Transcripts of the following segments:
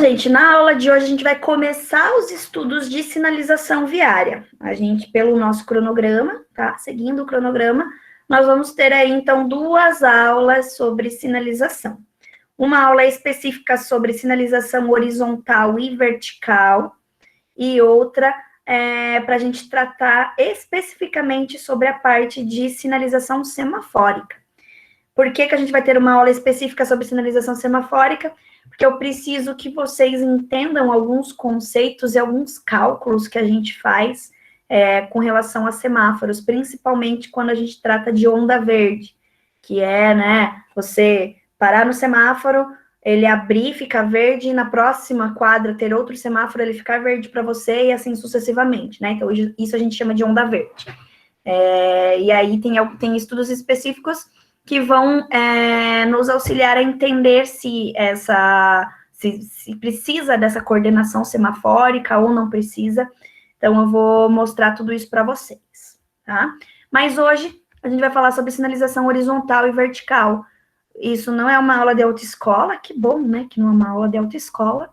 gente, na aula de hoje a gente vai começar os estudos de sinalização viária. A gente, pelo nosso cronograma, tá? Seguindo o cronograma, nós vamos ter aí, então, 2 aulas sobre sinalização. Uma aula específica sobre sinalização horizontal e vertical, e outra para a gente tratar especificamente sobre a parte de sinalização semafórica. Por que a gente vai ter uma aula específica sobre sinalização semafórica? Porque eu preciso que vocês entendam alguns conceitos e alguns cálculos que a gente faz com relação a semáforos, principalmente quando a gente trata de onda verde, que é, né, você parar no semáforo, ele abrir, ficar verde, e na próxima quadra ter outro semáforo, ele ficar verde para você, e assim sucessivamente, né? Então, isso a gente chama de onda verde. E aí tem estudos específicos que vão nos auxiliar a entender se precisa dessa coordenação semafórica ou não precisa. Então, eu vou mostrar tudo isso para vocês, tá? Mas hoje, a gente vai falar sobre sinalização horizontal e vertical. Isso não é uma aula de autoescola, que bom, né, que não é uma aula de autoescola.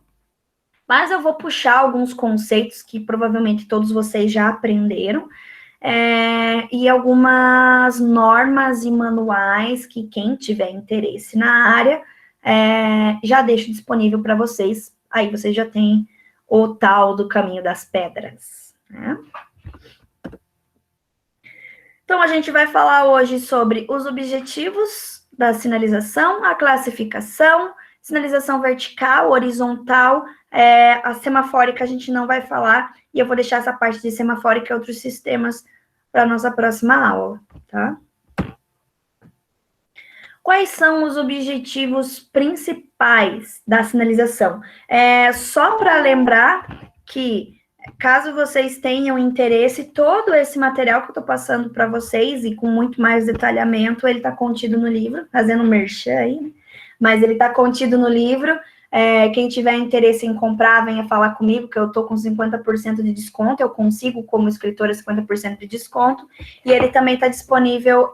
Mas eu vou puxar alguns conceitos que provavelmente todos vocês já aprenderam, e algumas normas e manuais que quem tiver interesse na área já deixo disponível para vocês. Aí vocês já têm o tal do caminho das pedras, né? Então, a gente vai falar hoje sobre os objetivos da sinalização, a classificação, sinalização vertical, horizontal, a semafórica a gente não vai falar, e eu vou deixar essa parte de semafórica e outros sistemas para a nossa próxima aula, tá? Quais são os objetivos principais da sinalização? Só para lembrar que, caso vocês tenham interesse, todo esse material que eu estou passando para vocês, e com muito mais detalhamento, ele está contido no livro, fazendo merchan aí, né? Mas ele está contido no livro. Quem tiver interesse em comprar, venha falar comigo, que eu estou com 50% de desconto, eu consigo, como escritora, 50% de desconto, e ele também está disponível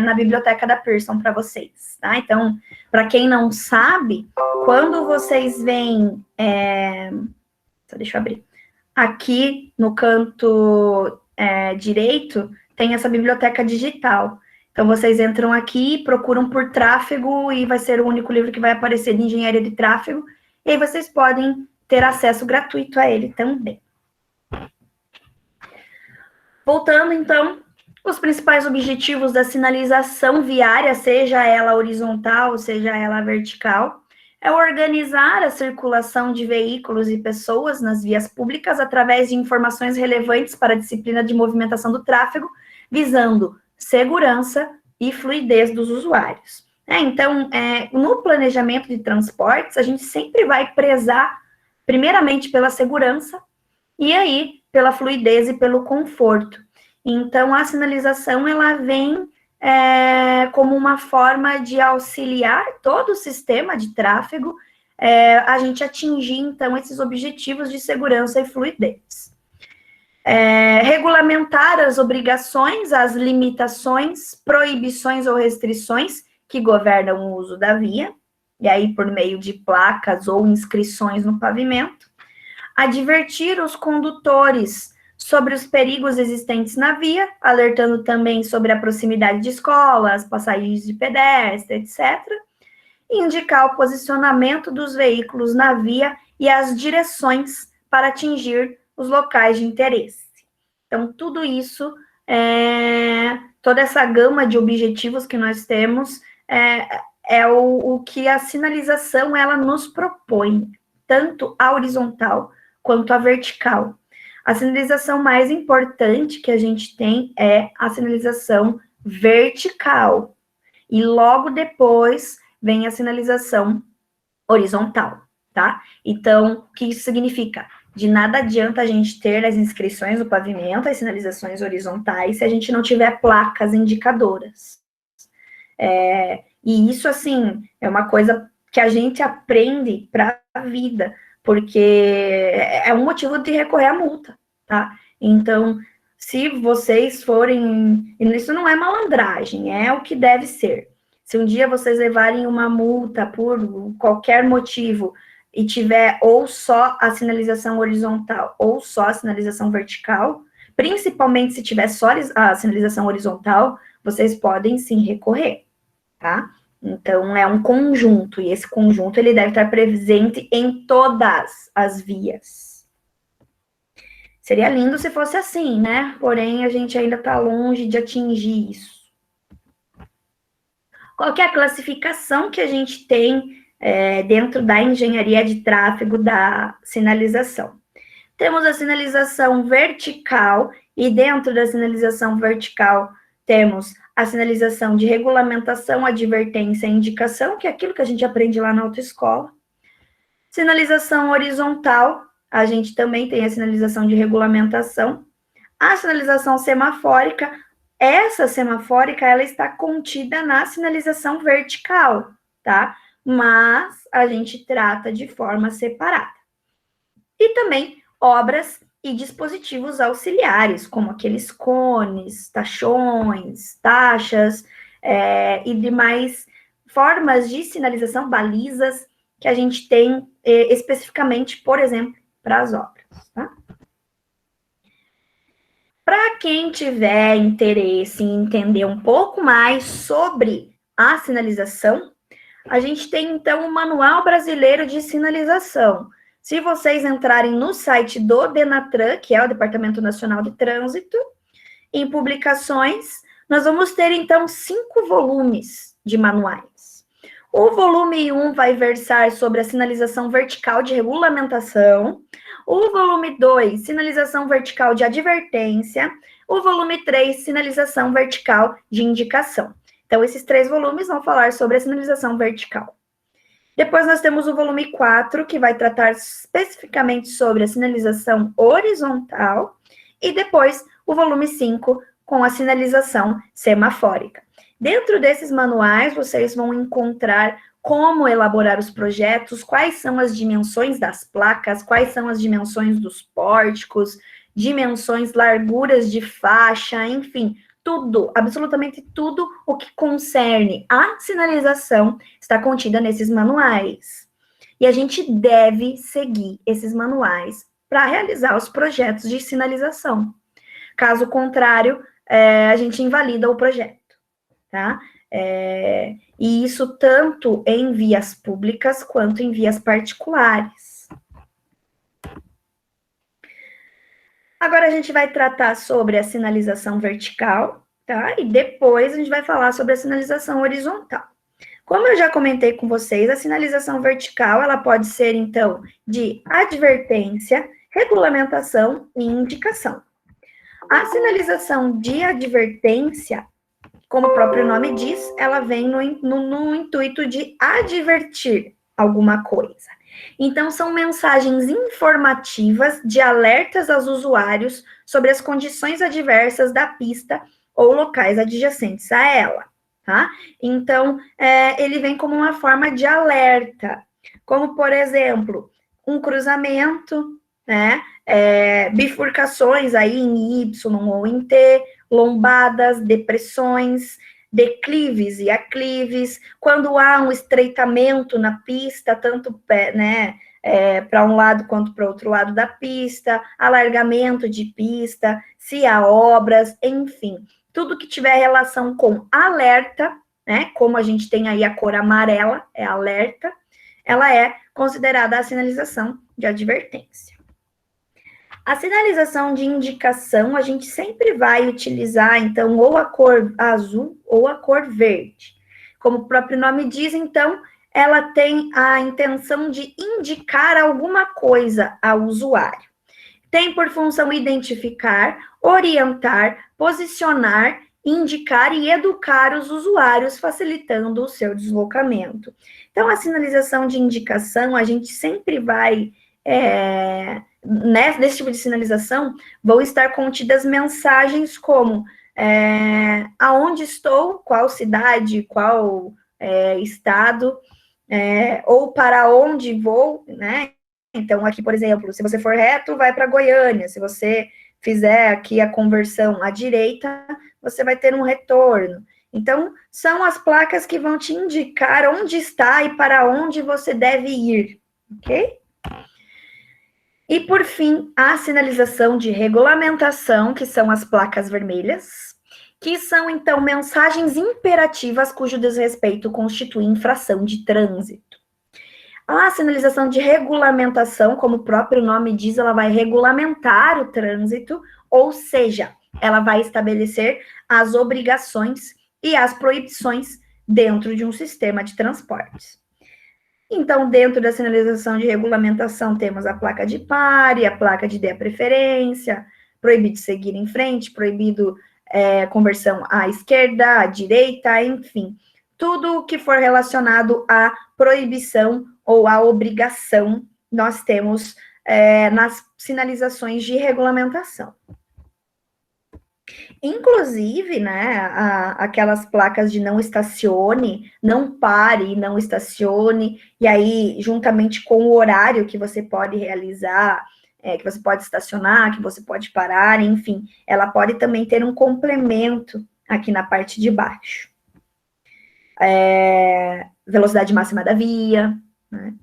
na biblioteca da Pearson para vocês, tá? Então, para quem não sabe, quando vocês veem, deixa eu abrir, aqui no canto direito, tem essa biblioteca digital. Então, vocês entram aqui, procuram por tráfego, e vai ser o único livro que vai aparecer de engenharia de tráfego, e aí vocês podem ter acesso gratuito a ele também. Voltando, então, os principais objetivos da sinalização viária, seja ela horizontal, seja ela vertical, é organizar a circulação de veículos e pessoas nas vias públicas através de informações relevantes para a disciplina de movimentação do tráfego, visando segurança e fluidez dos usuários. Então, no planejamento de transportes, a gente sempre vai prezar, primeiramente, pela segurança, e aí, pela fluidez e pelo conforto. Então, a sinalização, ela vem como uma forma de auxiliar todo o sistema de tráfego, a gente atingir, então, esses objetivos de segurança e fluidez. Regulamentar as obrigações, as limitações, proibições ou restrições que governam o uso da via, e aí por meio de placas ou inscrições no pavimento. Advertir os condutores sobre os perigos existentes na via, alertando também sobre a proximidade de escolas, passagens de pedestre, etc. E indicar o posicionamento dos veículos na via e as direções para atingir os locais de interesse. Então, tudo isso, toda essa gama de objetivos que nós temos, o que a sinalização, ela nos propõe, tanto a horizontal quanto a vertical. A sinalização mais importante que a gente tem é a sinalização vertical, e logo depois vem a sinalização horizontal, tá? Então, o que isso significa? De nada adianta a gente ter as inscrições no pavimento, as sinalizações horizontais, se a gente não tiver placas indicadoras. E isso, assim, é uma coisa que a gente aprende para a vida, porque é um motivo de recorrer à multa, tá? Então, se vocês forem... Isso não é malandragem, é o que deve ser. Se um dia vocês levarem uma multa por qualquer motivo, e tiver ou só a sinalização horizontal ou só a sinalização vertical, principalmente se tiver só a sinalização horizontal, vocês podem sim recorrer, tá? Então, é um conjunto, e esse conjunto ele deve estar presente em todas as vias. Seria lindo se fosse assim, né? Porém, a gente ainda está longe de atingir isso. Qual que é a classificação que a gente tem dentro da engenharia de tráfego da sinalização? Temos a sinalização vertical, e dentro da sinalização vertical temos a sinalização de regulamentação, advertência e indicação, que é aquilo que a gente aprende lá na autoescola. Sinalização horizontal, a gente também tem a sinalização de regulamentação. A sinalização semafórica, essa semafórica, ela está contida na sinalização vertical, tá? Mas a gente trata de forma separada. E também obras e dispositivos auxiliares, como aqueles cones, tachões, taxas, e demais formas de sinalização, balizas, que a gente tem especificamente, por exemplo, para as obras, tá? Para quem tiver interesse em entender um pouco mais sobre a sinalização, a gente tem, então, o Manual Brasileiro de Sinalização. Se vocês entrarem no site do DENATRAN, que é o Departamento Nacional de Trânsito, em publicações, nós vamos ter, então, 5 volumes de manuais. O volume 1 vai versar sobre a sinalização vertical de regulamentação, o volume 2, sinalização vertical de advertência, o volume 3, sinalização vertical de indicação. Então, esses 3 volumes vão falar sobre a sinalização vertical. Depois nós temos o volume 4, que vai tratar especificamente sobre a sinalização horizontal, e depois o volume 5, com a sinalização semafórica. Dentro desses manuais, vocês vão encontrar como elaborar os projetos, quais são as dimensões das placas, quais são as dimensões dos pórticos, dimensões, larguras de faixa, enfim, tudo, absolutamente tudo o que concerne a sinalização está contida nesses manuais. E a gente deve seguir esses manuais para realizar os projetos de sinalização. Caso contrário, a gente invalida o projeto, tá? E isso tanto em vias públicas quanto em vias particulares. Agora a gente vai tratar sobre a sinalização vertical, tá? E depois a gente vai falar sobre a sinalização horizontal. Como eu já comentei com vocês, a sinalização vertical, ela pode ser, então, de advertência, regulamentação e indicação. A sinalização de advertência, como o próprio nome diz, ela vem no intuito de advertir alguma coisa. Então, são mensagens informativas de alertas aos usuários sobre as condições adversas da pista ou locais adjacentes a ela, tá? Então, ele vem como uma forma de alerta, como, por exemplo, um cruzamento, né? Bifurcações aí em Y ou em T, lombadas, depressões, declives e aclives, quando há um estreitamento na pista, tanto para um lado quanto para o outro lado da pista, alargamento de pista, se há obras, enfim, tudo que tiver relação com alerta, né, como a gente tem aí a cor amarela, é alerta, ela é considerada a sinalização de advertência. A sinalização de indicação, a gente sempre vai utilizar, então, ou a cor azul ou a cor verde. Como o próprio nome diz, então, ela tem a intenção de indicar alguma coisa ao usuário. Tem por função identificar, orientar, posicionar, indicar e educar os usuários, facilitando o seu deslocamento. Então, a sinalização de indicação, a gente sempre vai... nesse tipo de sinalização, vão estar contidas mensagens como aonde estou, qual cidade, qual estado, ou para onde vou, né? Então, aqui, por exemplo, se você for reto, vai para Goiânia. Se você fizer aqui a conversão à direita, você vai ter um retorno. Então, são as placas que vão te indicar onde está e para onde você deve ir, ok? E, por fim, a sinalização de regulamentação, que são as placas vermelhas, que são, então, mensagens imperativas cujo desrespeito constitui infração de trânsito. A sinalização de regulamentação, como o próprio nome diz, ela vai regulamentar o trânsito, ou seja, ela vai estabelecer as obrigações e as proibições dentro de um sistema de transportes. Então, dentro da sinalização de regulamentação, temos a placa de pare, a placa de dê a preferência, proibido seguir em frente, proibido conversão à esquerda, à direita, enfim. Tudo que for relacionado à proibição ou à obrigação, nós temos nas sinalizações de regulamentação. Inclusive, né, aquelas placas de não estacione, não pare, não estacione, e aí, juntamente com o horário que você pode realizar, que você pode estacionar, que você pode parar, enfim, ela pode também ter um complemento aqui na parte de baixo. Velocidade máxima da via, né?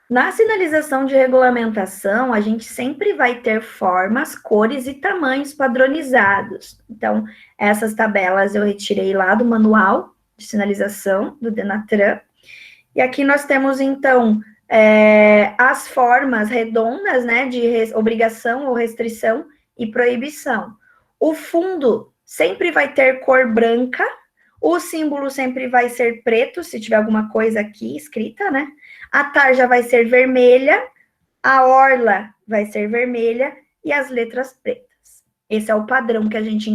Na sinalização de regulamentação, a gente sempre vai ter formas, cores e tamanhos padronizados. Então, essas tabelas eu retirei lá do manual de sinalização do Denatran. E aqui nós temos, então, as formas redondas, né, de obrigação ou restrição e proibição. O fundo sempre vai ter cor branca, o símbolo sempre vai ser preto, se tiver alguma coisa aqui escrita, né? A tarja vai ser vermelha, a orla vai ser vermelha e as letras pretas. Esse é o padrão que a gente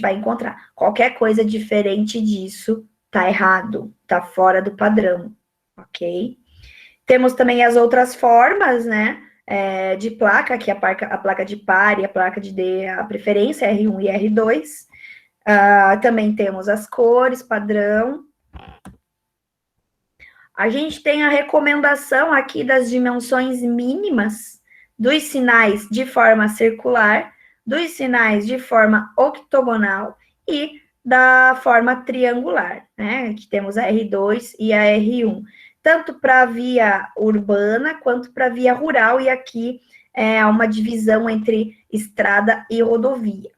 vai encontrar. Qualquer coisa diferente disso tá errado, tá fora do padrão, ok? Temos também as outras formas, né, de placa, que é a placa de pare, a placa de dê a preferência, R1 e R2. Também temos as cores, padrão. A gente tem a recomendação aqui das dimensões mínimas dos sinais de forma circular, dos sinais de forma octogonal e da forma triangular, né? Que temos a R2 e a R1, tanto para a via urbana quanto para a via rural, e aqui é uma divisão entre estrada e rodovia,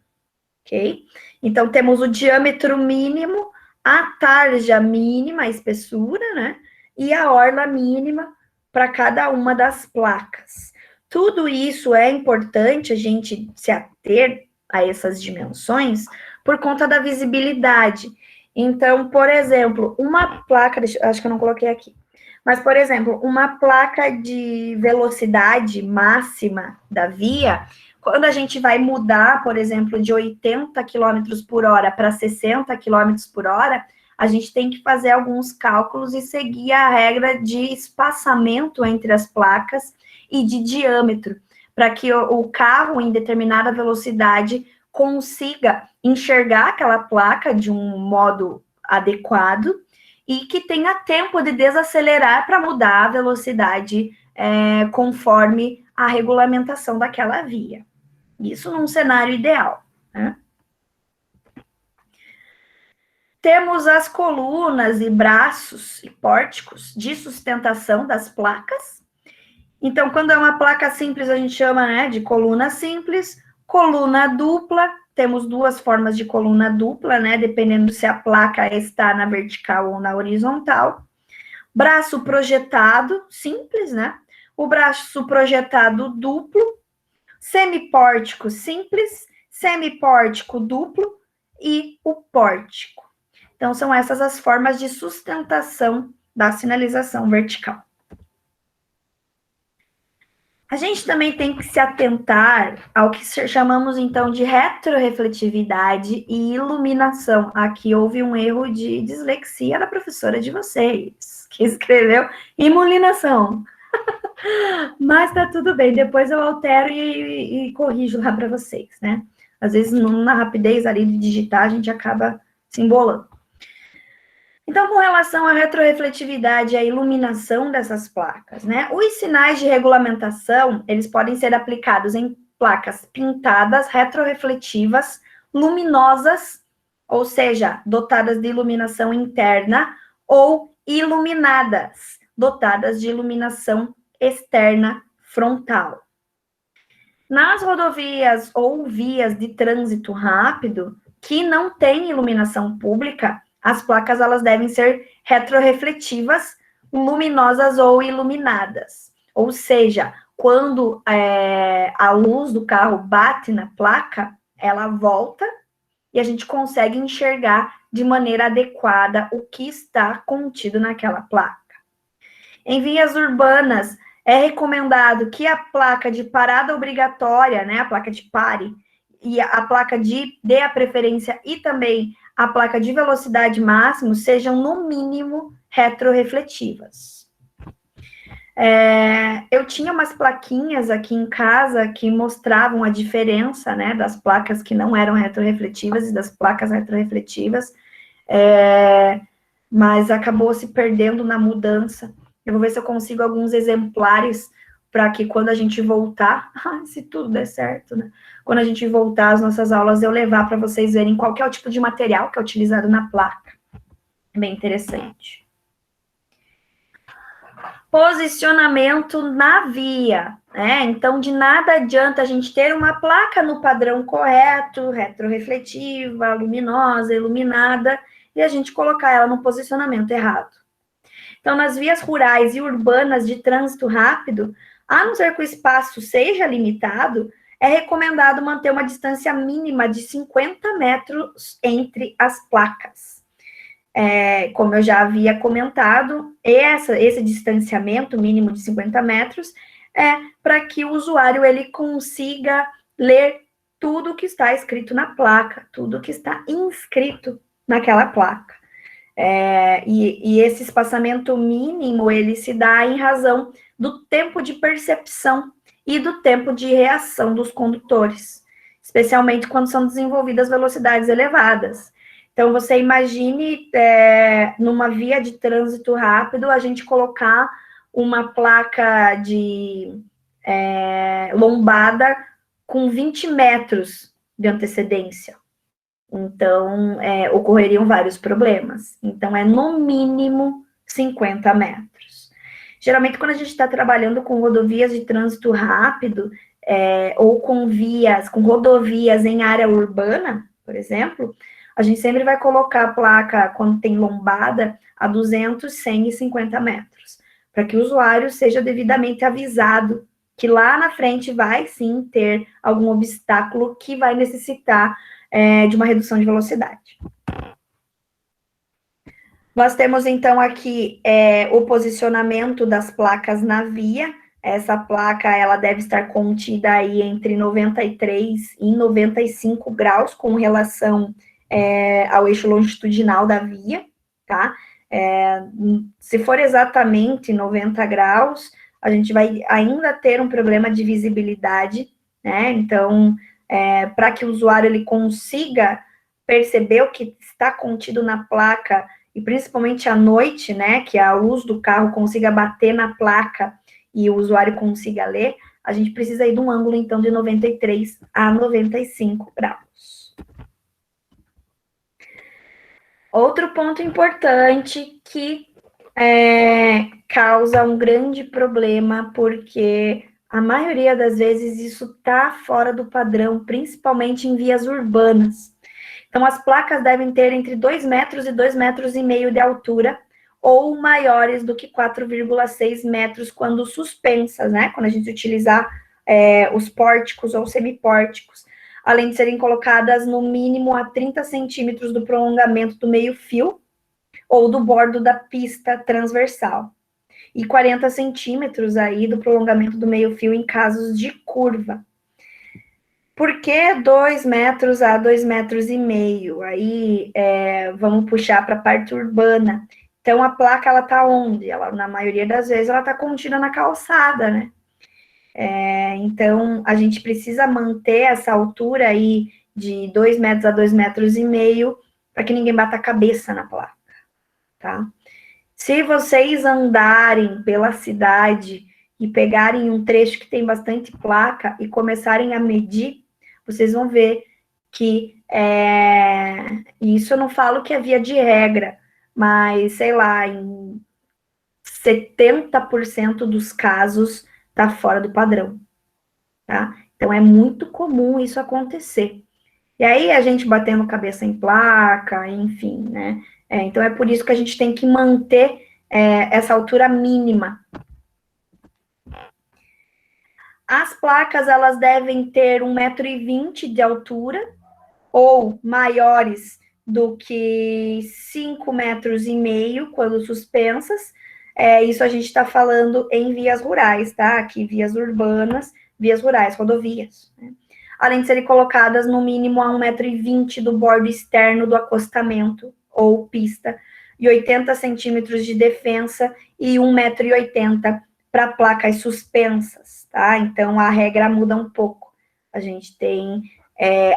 ok? Então, temos o diâmetro mínimo, a tarja mínima, a espessura, né? E a orla mínima para cada uma das placas. Tudo isso é importante a gente se ater a essas dimensões por conta da visibilidade. Então, por exemplo, uma placa, acho que eu não coloquei aqui, mas, por exemplo, uma placa de velocidade máxima da via, quando a gente vai mudar, por exemplo, de 80 km por hora para 60 km por hora, a gente tem que fazer alguns cálculos e seguir a regra de espaçamento entre as placas e de diâmetro, para que o carro, em determinada velocidade, consiga enxergar aquela placa de um modo adequado e que tenha tempo de desacelerar para mudar a velocidade conforme a regulamentação daquela via. Isso num cenário ideal, né? Temos as colunas e braços e pórticos de sustentação das placas. Então, quando é uma placa simples, a gente chama, né, de coluna simples. Coluna dupla, temos duas formas de coluna dupla, né, dependendo se a placa está na vertical ou na horizontal. Braço projetado, simples, né? O braço projetado duplo. Semipórtico simples, semipórtico duplo e o pórtico. Então, são essas as formas de sustentação da sinalização vertical. A gente também tem que se atentar ao que chamamos, então, de retrorefletividade e iluminação. Aqui houve um erro de dislexia da professora de vocês, que escreveu imulinação. Mas tá tudo bem, depois eu altero e corrijo lá para vocês, né? Às vezes, na rapidez ali de digitar, a gente acaba se embolando. Então, com relação à retrorefletividade e à iluminação dessas placas, né? Os sinais de regulamentação, eles podem ser aplicados em placas pintadas, retrorefletivas, luminosas, ou seja, dotadas de iluminação interna, ou iluminadas, dotadas de iluminação externa frontal. Nas rodovias ou vias de trânsito rápido, que não tem iluminação pública, as placas elas devem ser retrorefletivas, luminosas ou iluminadas. Ou seja, quando a luz do carro bate na placa, ela volta e a gente consegue enxergar de maneira adequada o que está contido naquela placa. Em vias urbanas, é recomendado que a placa de parada obrigatória, né, a placa de pare, e a placa de dê a preferência e também a placa de velocidade máximo sejam, no mínimo, retrorefletivas. Eu tinha umas plaquinhas aqui em casa que mostravam a diferença, né, das placas que não eram retrorefletivas e das placas retrorefletivas, mas acabou se perdendo na mudança. Eu vou ver se eu consigo alguns exemplares para que quando a gente voltar, se tudo der certo, né? Quando a gente voltar às nossas aulas, eu levar para vocês verem qual que é o tipo de material que é utilizado na placa. Bem interessante. Posicionamento na via, né? Então, de nada adianta a gente ter uma placa no padrão correto, retrorefletiva, luminosa, iluminada, e a gente colocar ela no posicionamento errado. Então, nas vias rurais e urbanas de trânsito rápido, a não ser que o espaço seja limitado, é recomendado manter uma distância mínima de 50 metros entre as placas. Como eu já havia comentado, esse distanciamento mínimo de 50 metros é para que o usuário ele consiga ler tudo que está escrito na placa, tudo que está inscrito naquela placa. E esse espaçamento mínimo, ele se dá em razão do tempo de percepção e do tempo de reação dos condutores, especialmente quando são desenvolvidas velocidades elevadas. Então, você imagine, numa via de trânsito rápido, a gente colocar uma placa de lombada com 20 metros de antecedência. Então, ocorreriam vários problemas. Então, no mínimo 50 metros. Geralmente, quando a gente está trabalhando com rodovias de trânsito rápido, ou com rodovias em área urbana, por exemplo, a gente sempre vai colocar a placa, quando tem lombada, a 200, 100 e 50 metros, para que o usuário seja devidamente avisado que lá na frente vai, sim, ter algum obstáculo que vai necessitar de uma redução de velocidade. Nós temos, então, aqui o posicionamento das placas na via. Essa placa, ela deve estar contida aí entre 93 e 95 graus com relação ao eixo longitudinal da via, tá? Se for exatamente 90 graus, a gente vai ainda ter um problema de visibilidade, né? Então, para que o usuário ele consiga perceber o que está contido na placa, e principalmente à noite, né, que a luz do carro consiga bater na placa e o usuário consiga ler, a gente precisa ir de um ângulo, então, de 93 a 95 graus. Outro ponto importante que causa um grande problema, porque a maioria das vezes isso está fora do padrão, principalmente em vias urbanas. Então, as placas devem ter entre 2 metros e 2,5 metros de altura, ou maiores do que 4,6 metros quando suspensas, né? Quando a gente utilizar os pórticos ou semipórticos, além de serem colocadas no mínimo a 30 centímetros do prolongamento do meio-fio ou do bordo da pista transversal, e 40 centímetros aí do prolongamento do meio-fio em casos de curva. Por que 2 metros a 2,5 metros? Aí vamos puxar para a parte urbana. Então, a placa, ela está onde? Na maioria das vezes, ela está contida na calçada, né? Então, a gente precisa manter essa altura aí de 2 metros a 2,5 metros, para que ninguém bata a cabeça na placa, tá? Se vocês andarem pela cidade e pegarem um trecho que tem bastante placa e começarem a medir, vocês vão ver que, isso eu não falo que é via de regra, mas, sei lá, em 70% dos casos está fora do padrão, tá? Então, é muito comum isso acontecer. E aí, a gente batendo cabeça em placa, enfim, né? Então, é por isso que a gente tem que manter essa altura mínima. As placas, elas devem ter 1,20 m de altura, ou maiores do que 5,5 metros quando suspensas. Isso a gente está falando em vias rurais, tá? Aqui, vias urbanas, vias rurais, rodovias, né? Além de serem colocadas no mínimo a 1,20 m do bordo externo do acostamento ou pista, e 80 centímetros de defensa e 1,80 m para placas suspensas, tá? Então, a regra muda um pouco. A gente tem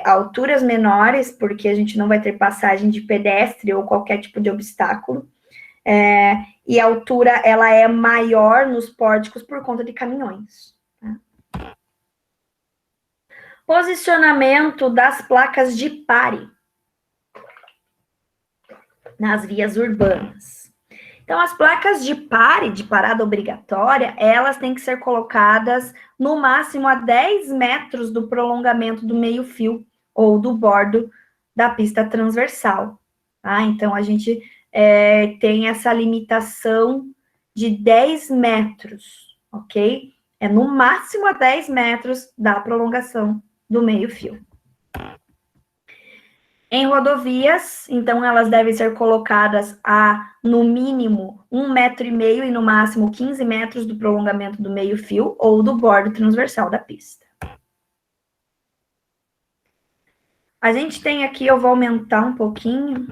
alturas menores, porque a gente não vai ter passagem de pedestre ou qualquer tipo de obstáculo. E a altura, ela é maior nos pórticos por conta de caminhões. Tá? Posicionamento das placas de pare nas vias urbanas. Então, as placas de pare, de parada obrigatória, elas têm que ser colocadas no máximo a 10 metros do prolongamento do meio-fio ou do bordo da pista transversal. Tá? Então, a gente tem essa limitação de 10 metros, ok? É no máximo a 10 metros da prolongação do meio-fio. Em rodovias, então, elas devem ser colocadas a, no mínimo, 1,5 m e no máximo 15 metros do prolongamento do meio-fio ou do bordo transversal da pista. A gente tem aqui, eu vou aumentar um pouquinho,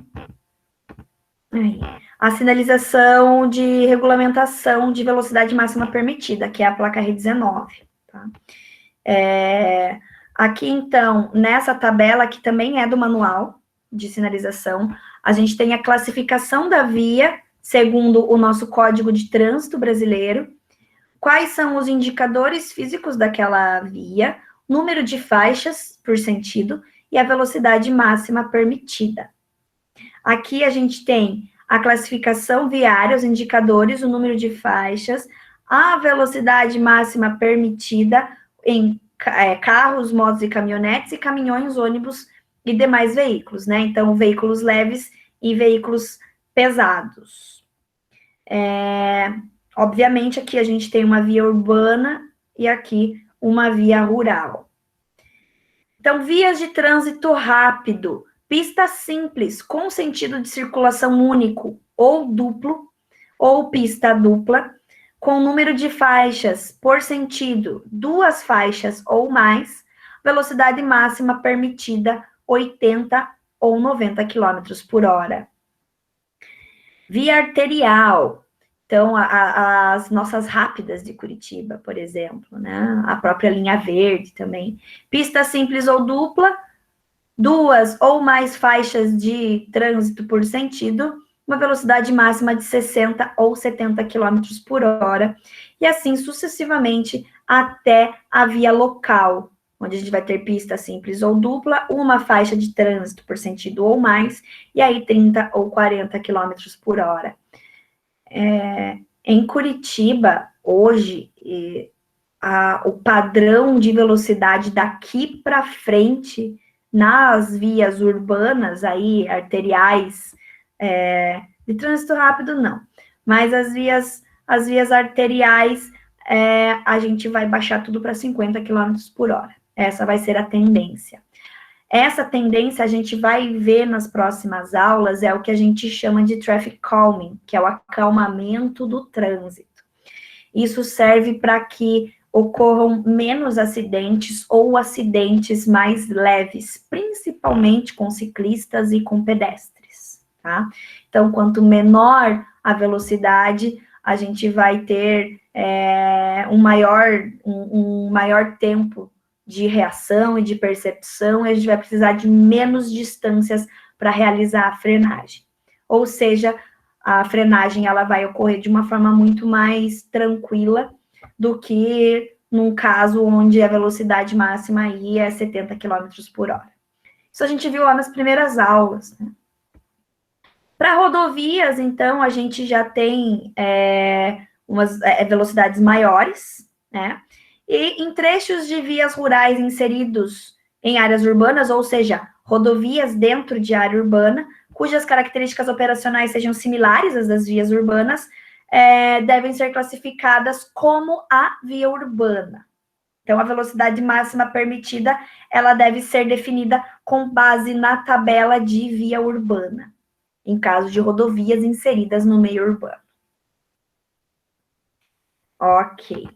aí, a sinalização de regulamentação de velocidade máxima permitida, que é a placa R19. Tá? Aqui, então, nessa tabela, que também é do manual de sinalização, a gente tem a classificação da via, segundo o nosso Código de Trânsito Brasileiro, quais são os indicadores físicos daquela via, número de faixas por sentido e a velocidade máxima permitida. Aqui a gente tem a classificação viária, os indicadores, o número de faixas, a velocidade máxima permitida em carros, motos e caminhonetes, e caminhões, ônibus e demais veículos, né? Então, veículos leves e veículos pesados. Obviamente, aqui a gente tem uma via urbana e aqui uma via rural. Então, vias de trânsito rápido, pista simples, com sentido de circulação único ou duplo, ou pista dupla, com número de faixas por sentido, 2 faixas ou mais, velocidade máxima permitida 80 ou 90 km por hora. Via arterial, então as nossas rápidas de Curitiba, por exemplo, né? A própria linha verde também. Pista simples ou dupla, 2 ou mais faixas de trânsito por sentido, uma velocidade máxima de 60 ou 70 km por hora, e assim sucessivamente até a via local, onde a gente vai ter pista simples ou dupla, uma faixa de trânsito por sentido ou mais, e aí 30 ou 40 km por hora. Em Curitiba, hoje, o padrão de velocidade daqui para frente, nas vias urbanas, aí, arteriais, de trânsito rápido, não. Mas as vias arteriais, a gente vai baixar tudo para 50 km por hora. Essa vai ser a tendência. Essa tendência a gente vai ver nas próximas aulas, é o que a gente chama de traffic calming, que é o acalmamento do trânsito. Isso serve para que ocorram menos acidentes ou acidentes mais leves, principalmente com ciclistas e com pedestres, tá? Então, quanto menor a velocidade, a gente vai ter um maior tempo de reação e de percepção, e a gente vai precisar de menos distâncias para realizar a frenagem. Ou seja, a frenagem ela vai ocorrer de uma forma muito mais tranquila do que num caso onde a velocidade máxima aí é 70 km por hora. Isso a gente viu lá nas primeiras aulas, né? Para rodovias, então, a gente já tem umas velocidades maiores, né? E em trechos de vias rurais inseridos em áreas urbanas, ou seja, rodovias dentro de área urbana, cujas características operacionais sejam similares às das vias urbanas, devem ser classificadas como a via urbana. Então, a velocidade máxima permitida, ela deve ser definida com base na tabela de via urbana, em caso de rodovias inseridas no meio urbano. Ok.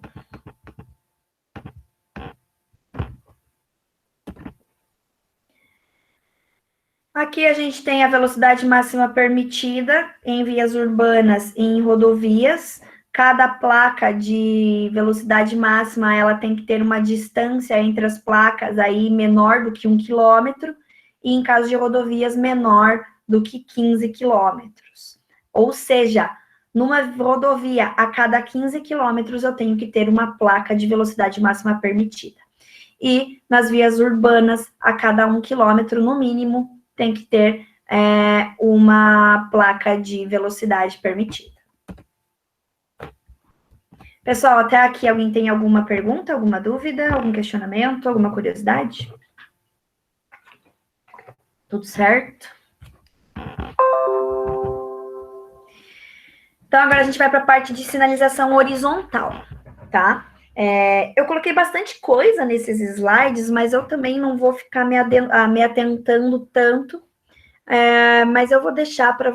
Aqui a gente tem a velocidade máxima permitida em vias urbanas e em rodovias. Cada placa de velocidade máxima, ela tem que ter uma distância entre as placas aí menor do que 1 quilômetro, e em caso de rodovias, menor do que 15 quilômetros. Ou seja, numa rodovia, a cada 15 quilômetros, eu tenho que ter uma placa de velocidade máxima permitida. E nas vias urbanas, a cada 1 quilômetro, no mínimo, tem que ter uma placa de velocidade permitida. Pessoal, até aqui alguém tem alguma pergunta, alguma dúvida, algum questionamento, alguma curiosidade? Tudo certo? Então, agora a gente vai para a parte de sinalização horizontal, tá? Eu coloquei bastante coisa nesses slides, mas eu também não vou ficar me atentando tanto, mas eu vou deixar para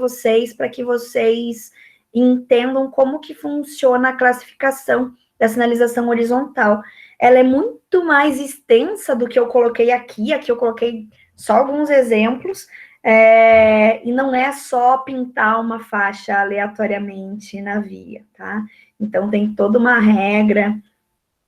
que vocês entendam como que funciona a classificação da sinalização horizontal. Ela é muito mais extensa do que eu coloquei aqui eu coloquei só alguns exemplos, e não é só pintar uma faixa aleatoriamente na via, tá? Então, tem toda uma regra,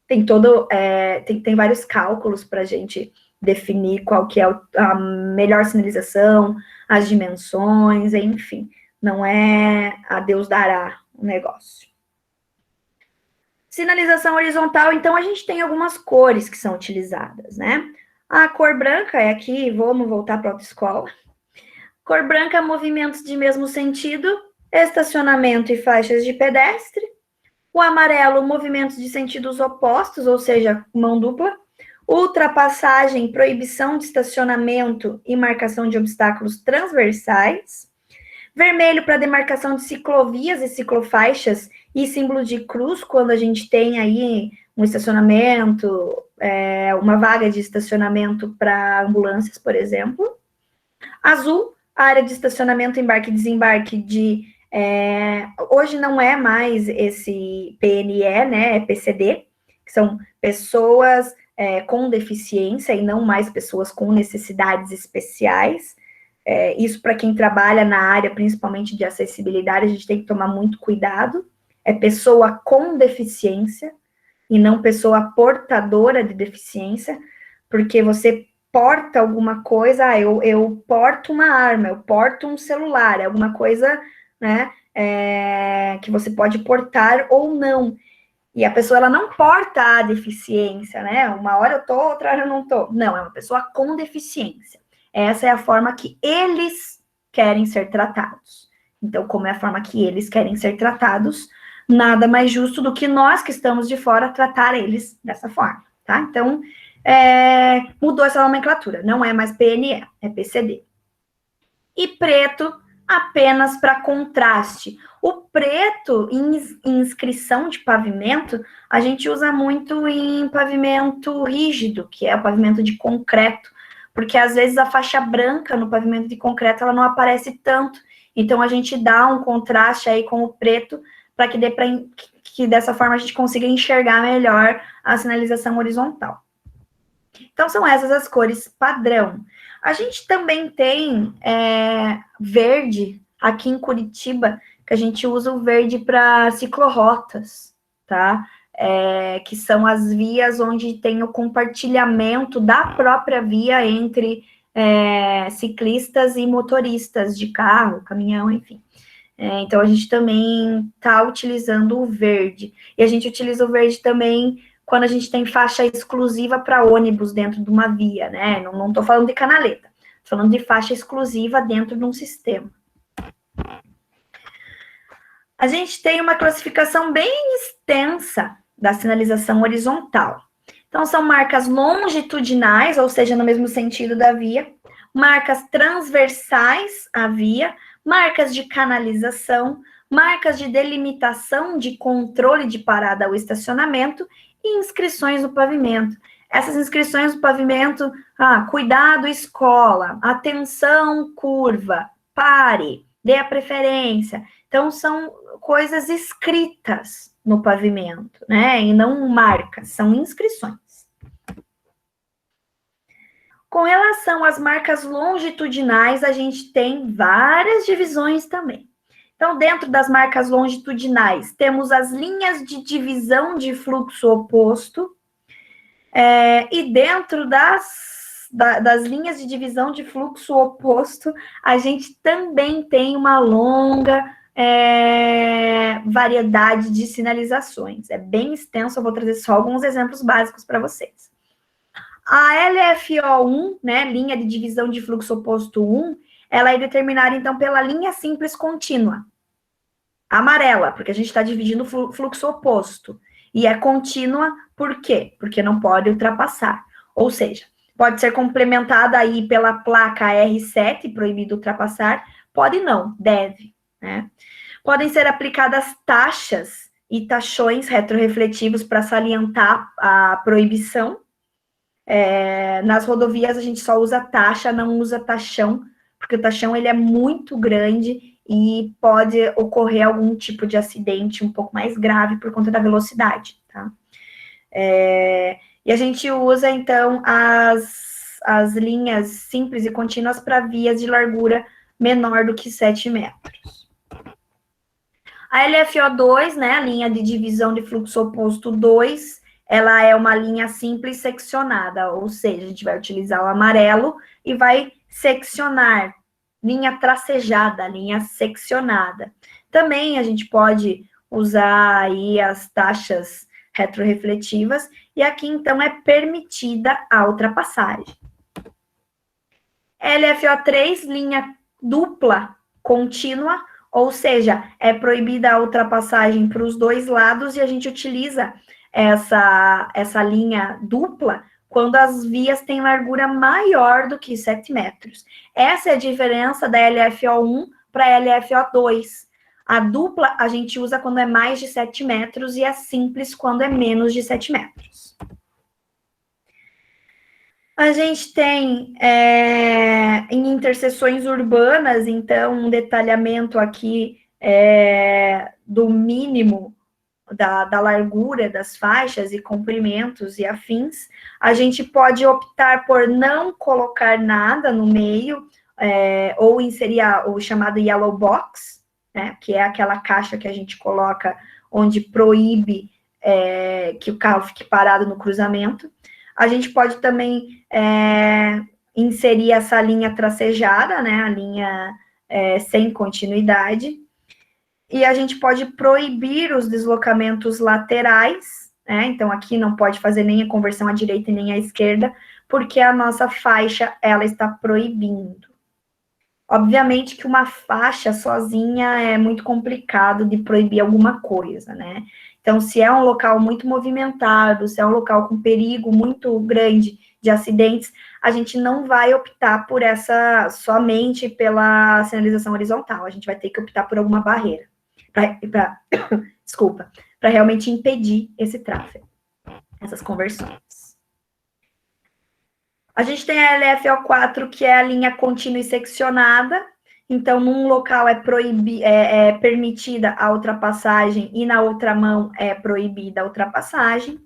tem vários cálculos para a gente definir qual que é a melhor sinalização, as dimensões, enfim. Não é a Deus dará o negócio. Sinalização horizontal, então, a gente tem algumas cores que são utilizadas, né? A cor branca é aqui, vamos voltar para a autoescola. Cor branca, movimentos de mesmo sentido, estacionamento e faixas de pedestre. O amarelo, movimentos de sentidos opostos, ou seja, mão dupla. Ultrapassagem, proibição de estacionamento e marcação de obstáculos transversais. Vermelho para demarcação de ciclovias e ciclofaixas e símbolo de cruz, quando a gente tem aí um estacionamento, uma vaga de estacionamento para ambulâncias, por exemplo. Azul, área de estacionamento, embarque e desembarque de... hoje não é mais esse PNE, né? É PCD, que são pessoas com deficiência e não mais pessoas com necessidades especiais. Isso para quem trabalha na área, principalmente de acessibilidade, a gente tem que tomar muito cuidado. É pessoa com deficiência e não pessoa portadora de deficiência, porque você porta alguma coisa, eu porto uma arma, eu porto um celular, é alguma coisa, né, que você pode portar ou não. E a pessoa, ela não porta a deficiência, né? Uma hora eu tô, outra hora eu não tô. Não, é uma pessoa com deficiência. Essa é a forma que eles querem ser tratados. Então, como é a forma que eles querem ser tratados, nada mais justo do que nós que estamos de fora tratar eles dessa forma, tá? Então, mudou essa nomenclatura. Não é mais PNE, é PCD. E preto, apenas para contraste. O preto, em inscrição de pavimento, a gente usa muito em pavimento rígido, que é o pavimento de concreto, porque às vezes a faixa branca no pavimento de concreto, ela não aparece tanto, então a gente dá um contraste aí com o preto, para que dessa forma a gente consiga enxergar melhor a sinalização horizontal. Então, são essas as cores padrão. A gente também tem verde, aqui em Curitiba, que a gente usa o verde para ciclorrotas, tá? Que são as vias onde tem o compartilhamento da própria via entre ciclistas e motoristas de carro, caminhão, enfim. Então, a gente também está utilizando o verde. E a gente utiliza o verde também quando a gente tem faixa exclusiva para ônibus dentro de uma via, né? Não estou falando de canaleta, estou falando de faixa exclusiva dentro de um sistema. A gente tem uma classificação bem extensa da sinalização horizontal. Então, são marcas longitudinais, ou seja, no mesmo sentido da via, marcas transversais à via, marcas de canalização, marcas de delimitação de controle de parada ou estacionamento e inscrições no pavimento. Essas inscrições no pavimento, cuidado escola, atenção curva, pare, dê a preferência. Então, são coisas escritas no pavimento, né? E não marcas, são inscrições. Com relação às marcas longitudinais, a gente tem várias divisões também. Então, dentro das marcas longitudinais, temos as linhas de divisão de fluxo oposto, e dentro das linhas de divisão de fluxo oposto, a gente também tem uma longa variedade de sinalizações. É bem extenso, eu vou trazer só alguns exemplos básicos para vocês. A LFO1, né, linha de divisão de fluxo oposto 1, ela é determinada, então, pela linha simples contínua. Amarela, porque a gente está dividindo o fluxo oposto. E é contínua, por quê? Porque não pode ultrapassar. Ou seja, pode ser complementada aí pela placa R7, proibido ultrapassar, pode não, deve, né? Podem ser aplicadas taxas e taxões retrorefletivos para salientar a proibição. Nas rodovias a gente só usa taxa, não usa taxão, porque o taxão ele é muito grande e pode ocorrer algum tipo de acidente um pouco mais grave por conta da velocidade, tá? E a gente usa, então, as linhas simples e contínuas para vias de largura menor do que 7 metros. A LFO2, né, a linha de divisão de fluxo oposto 2, ela é uma linha simples seccionada, ou seja, a gente vai utilizar o amarelo e vai seccionar, linha tracejada, linha seccionada. Também a gente pode usar aí as taxas retrorefletivas, e aqui, então, é permitida a ultrapassagem. LFO3, linha dupla contínua, ou seja, é proibida a ultrapassagem para os dois lados, e a gente utiliza essa linha dupla quando as vias têm largura maior do que 7 metros. Essa é a diferença da LFO1 para a LFO2. A dupla a gente usa quando é mais de 7 metros e a simples quando é menos de 7 metros. A gente tem em interseções urbanas, então, um detalhamento aqui do mínimo da largura das faixas e comprimentos e afins. A gente pode optar por não colocar nada no meio, ou inserir o chamado yellow box, né, que é aquela caixa que a gente coloca onde proíbe que o carro fique parado no cruzamento. A gente pode também inserir essa linha tracejada, né, a linha sem continuidade. E a gente pode proibir os deslocamentos laterais, né? Então, aqui não pode fazer nem a conversão à direita nem à esquerda, porque a nossa faixa, ela está proibindo. Obviamente que uma faixa sozinha é muito complicado de proibir alguma coisa, né? Então, se é um local muito movimentado, se é um local com perigo muito grande de acidentes, a gente não vai optar por somente pela sinalização horizontal, a gente vai ter que optar por alguma barreira. Para realmente impedir esse tráfego, essas conversões. A gente tem a LFO4, que é a linha contínua e seccionada. Então, num local é permitida a ultrapassagem e na outra mão é proibida a ultrapassagem.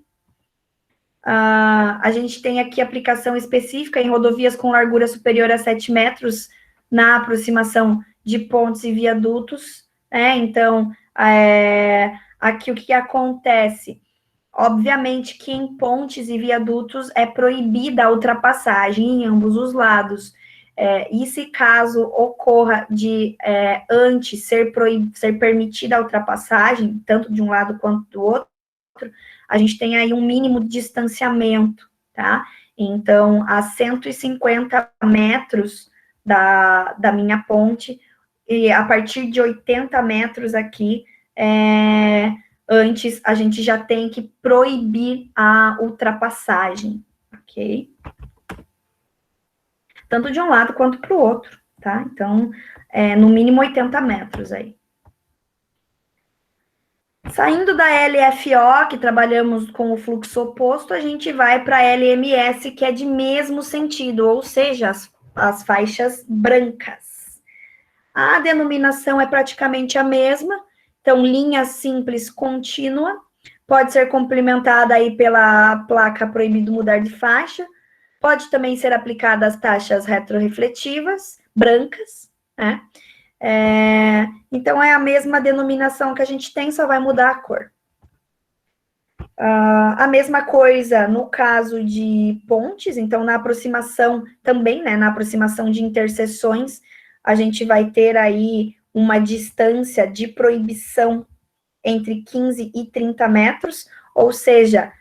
A gente tem aqui aplicação específica em rodovias com largura superior a 7 metros na aproximação de pontes e viadutos. Então, aqui o que acontece? Obviamente que em pontes e viadutos é proibida a ultrapassagem em ambos os lados. E se caso ocorra de antes ser permitida a ultrapassagem, tanto de um lado quanto do outro, a gente tem aí um mínimo de distanciamento, tá? Então, a 150 metros da minha ponte, e a partir de 80 metros aqui, antes a gente já tem que proibir a ultrapassagem, ok? Tanto de um lado quanto para o outro, tá? Então, no mínimo 80 metros aí. Saindo da LFO, que trabalhamos com o fluxo oposto, a gente vai para a LMS, que é de mesmo sentido, ou seja, as faixas brancas. A denominação é praticamente a mesma, então, linha simples contínua, pode ser complementada aí pela placa proibido mudar de faixa, pode também ser aplicada as taxas retrorefletivas, brancas, né? Então, é a mesma denominação que a gente tem, só vai mudar a cor. A mesma coisa no caso de pontes, então, na aproximação também, né, na aproximação de interseções, a gente vai ter aí uma distância de proibição entre 15 e 30 metros, ou seja,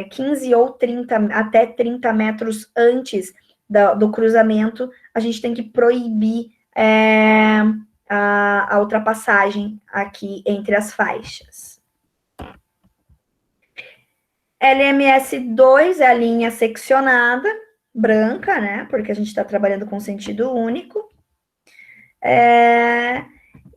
15 ou 30, até 30 metros antes do cruzamento, a gente tem que proibir a ultrapassagem aqui entre as faixas. LMS2 é a linha seccionada, branca, né? Porque a gente está trabalhando com sentido único.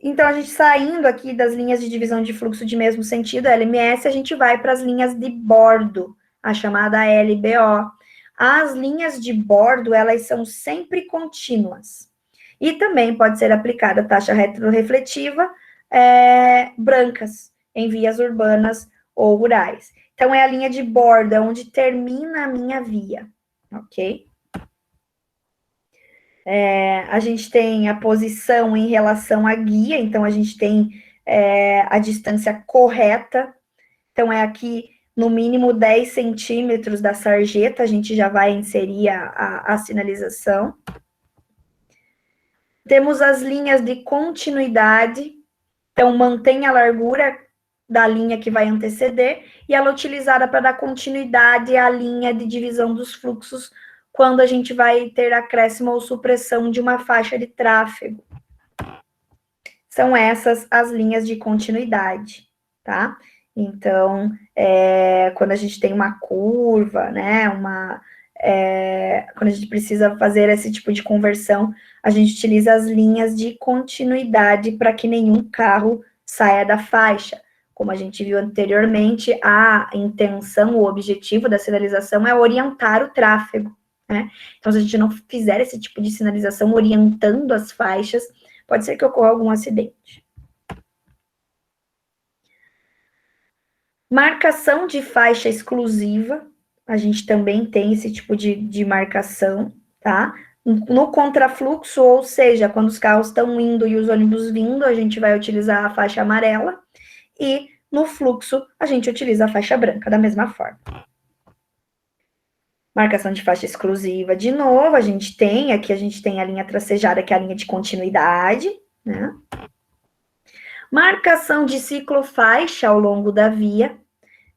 Então, a gente saindo aqui das linhas de divisão de fluxo de mesmo sentido, LMS, a gente vai para as linhas de bordo, a chamada LBO. As linhas de bordo, elas são sempre contínuas. E também pode ser aplicada a taxa retrorefletiva brancas, em vias urbanas ou rurais. Então, é a linha de bordo, é onde termina a minha via, ok? A gente tem a posição em relação à guia, então a gente tem a distância correta, então é aqui no mínimo 10 centímetros da sarjeta, a gente já vai inserir a sinalização. Temos as linhas de continuidade, então mantém a largura da linha que vai anteceder, e ela é utilizada para dar continuidade à linha de divisão dos fluxos, quando a gente vai ter acréscimo ou supressão de uma faixa de tráfego. São essas as linhas de continuidade, tá? Então, quando a gente tem uma curva, né, quando a gente precisa fazer esse tipo de conversão, a gente utiliza as linhas de continuidade para que nenhum carro saia da faixa. Como a gente viu anteriormente, a intenção, o objetivo da sinalização é orientar o tráfego, né? Então, se a gente não fizer esse tipo de sinalização orientando as faixas, pode ser que ocorra algum acidente. Marcação de faixa exclusiva, a gente também tem esse tipo de marcação, tá? No contrafluxo, ou seja, quando os carros estão indo e os ônibus vindo, a gente vai utilizar a faixa amarela, e no fluxo, a gente utiliza a faixa branca, da mesma forma. Marcação de faixa exclusiva, de novo, a gente tem a linha tracejada, que é a linha de continuidade, né? Marcação de ciclofaixa ao longo da via.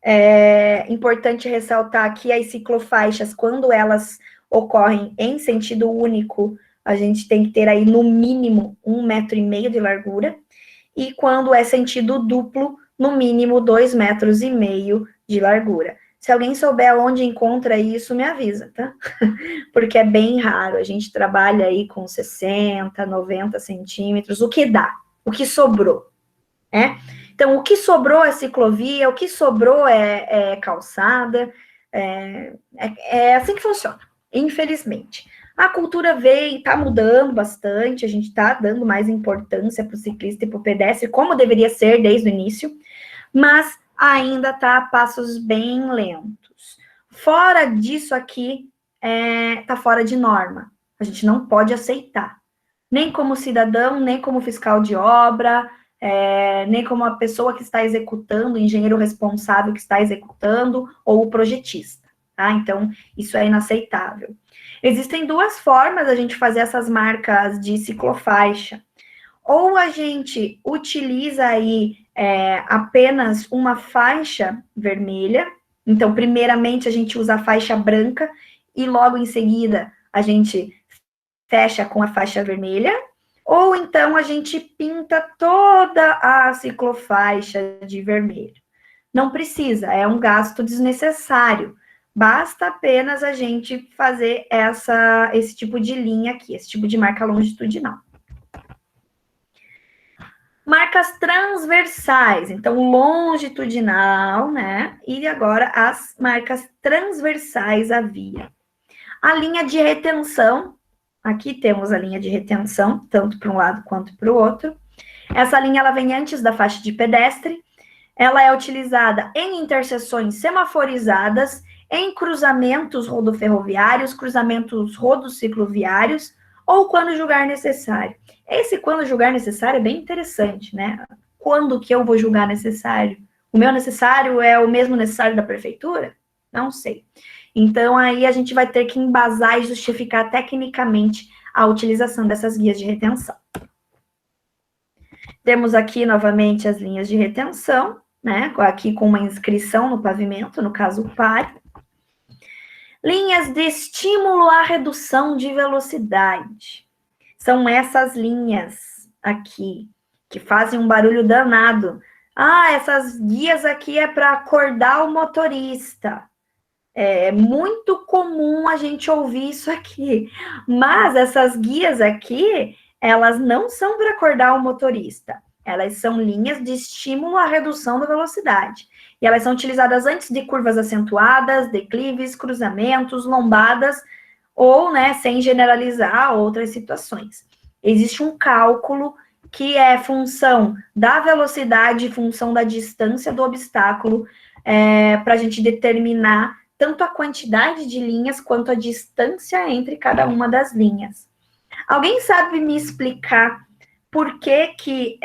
É importante ressaltar que as ciclofaixas, quando elas ocorrem em sentido único, a gente tem que ter aí no mínimo 1,5 metro de largura, e quando é sentido duplo, no mínimo 2,5 metros de largura. Se alguém souber onde encontra isso, me avisa, tá? Porque é bem raro, a gente trabalha aí com 60, 90 centímetros, o que dá, o que sobrou, né? Então, o que sobrou é ciclovia, o que sobrou é calçada, é assim que funciona, infelizmente. A cultura veio e está mudando bastante, a gente está dando mais importância para o ciclista e para o pedestre, como deveria ser desde o início, mas ainda está a passos bem lentos. Fora disso aqui, está fora de norma, a gente não pode aceitar, nem como cidadão, nem como fiscal de obra, nem como a pessoa que está executando, o engenheiro responsável que está executando, ou o projetista, tá? Então, isso é inaceitável. Existem duas formas da gente fazer essas marcas de ciclofaixa. Ou a gente utiliza aí apenas uma faixa vermelha, então, primeiramente, a gente usa a faixa branca, e logo em seguida, a gente fecha com a faixa vermelha, Ou então a gente pinta toda a ciclofaixa de vermelho. Não precisa, é um gasto desnecessário. Basta apenas a gente fazer esse tipo de linha aqui, esse tipo de marca longitudinal. Marcas transversais, então longitudinal, né? E agora as marcas transversais à via. A linha de retenção, aqui temos a linha de retenção, tanto para um lado quanto para o outro. Essa linha ela vem antes da faixa de pedestre. Ela é utilizada em interseções semaforizadas, em cruzamentos rodoferroviários, cruzamentos rodocicloviários, ou quando julgar necessário. Esse quando julgar necessário é bem interessante, né? Quando que eu vou julgar necessário? O meu necessário é o mesmo necessário da prefeitura? Não sei. Então, aí a gente vai ter que embasar e justificar tecnicamente a utilização dessas guias de retenção. Temos aqui, novamente, as linhas de retenção, né? Aqui com uma inscrição no pavimento, no caso, o PAR. Linhas de estímulo à redução de velocidade. São essas linhas aqui, que fazem um barulho danado. Ah, essas guias aqui é para acordar o motorista. É muito comum a gente ouvir isso aqui. Mas essas guias aqui, elas não são para acordar o motorista. Elas são linhas de estímulo à redução da velocidade. E elas são utilizadas antes de curvas acentuadas, declives, cruzamentos, lombadas, ou, né, sem generalizar outras situações. Existe um cálculo que é função da velocidade, função da distância do obstáculo, para a gente determinar tanto a quantidade de linhas quanto a distância entre cada uma das linhas. Alguém sabe me explicar por que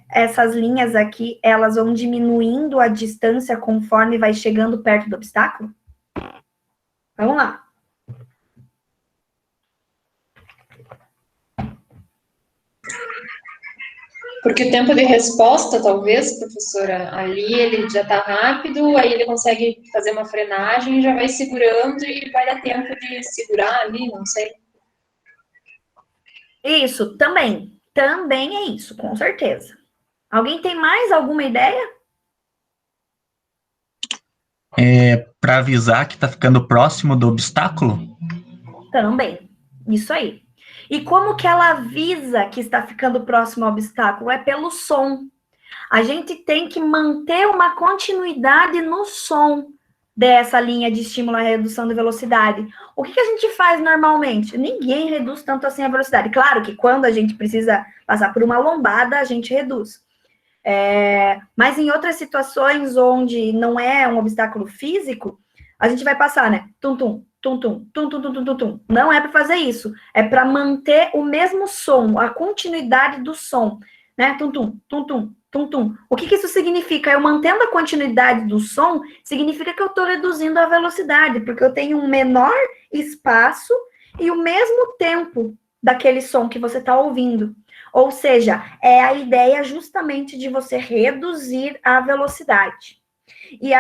essas linhas aqui, elas vão diminuindo a distância conforme vai chegando perto do obstáculo? Vamos lá. Porque o tempo de resposta, talvez, professora, ali ele já está rápido, aí ele consegue fazer uma frenagem, já vai segurando e vai dar tempo de segurar ali, não sei. Isso, também. Também é isso, com certeza. Alguém tem mais alguma ideia? Para avisar que está ficando próximo do obstáculo? Também. Isso aí. E como que ela avisa que está ficando próximo ao obstáculo? É pelo som. A gente tem que manter uma continuidade no som dessa linha de estímulo à redução de velocidade. O que a gente faz normalmente? Ninguém reduz tanto assim a velocidade. Claro que quando a gente precisa passar por uma lombada, a gente reduz. Mas em outras situações onde não é um obstáculo físico, a gente vai passar, né? Tum-tum, tum-tum, tum-tum, tum-tum, tum. Não é para fazer isso. É para manter o mesmo som, a continuidade do som, né? Tum-tum, tum-tum, tum-tum. O que isso significa? Eu mantendo a continuidade do som, significa que eu estou reduzindo a velocidade, porque eu tenho um menor espaço e o mesmo tempo daquele som que você está ouvindo. Ou seja, é a ideia justamente de você reduzir a velocidade. E